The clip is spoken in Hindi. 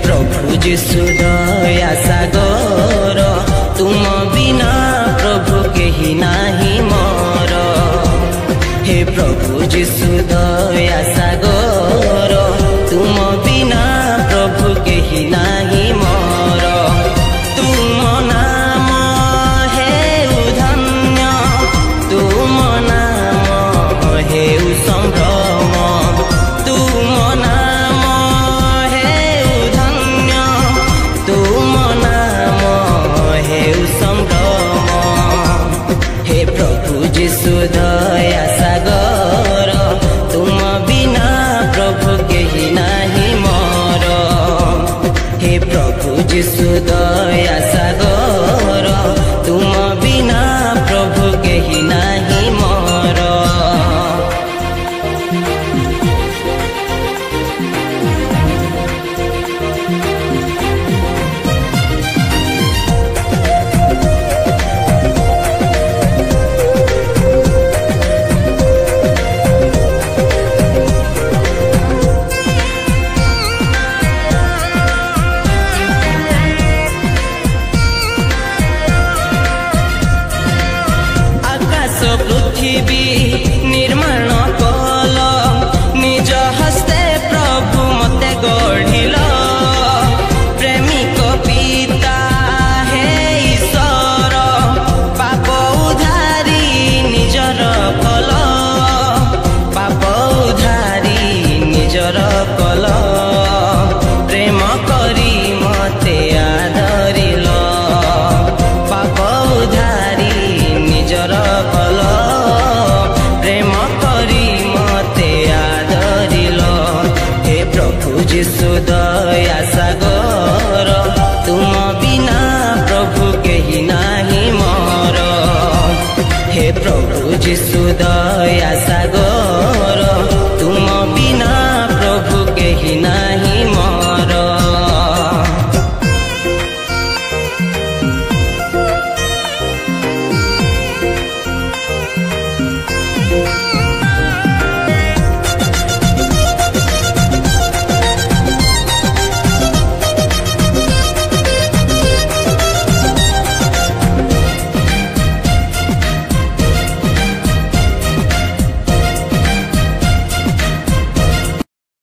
प्रभु यीशु दया सागर तुम बिना प्रभु केही नाही मोर। हे प्रभु यीशु दया सागर तुम बिना प्रभु केही नाही मोर। तुम नाम हेउ धन्य तुम नाम हेउ संभ्रम। तुम नाम हेउ धन्य तुम नाम हेउ संभ्रम। हे प्रभु यीशु दया सागर तुम बिना प्रभु केही नाही मोर। हे प्रभु यीशु दया सागर तुम बिना प्रभु केही नाही मोर। पृथ्वी निर्माण कल निज हस्ते प्रभु मते गढ़िल। प्रेमिक पिता हे ईश्वर पाप उधारी निजर कल। पाप उधारी निजर कल प्रेम करी मते आदरिल। पाप उधारी निजर कल प्रेम करी मते आदरिल। हे प्रभु यीशु दया सागर तुम बिना प्रभु केही नाही मोर। हे प्रभु यीशु दया सागर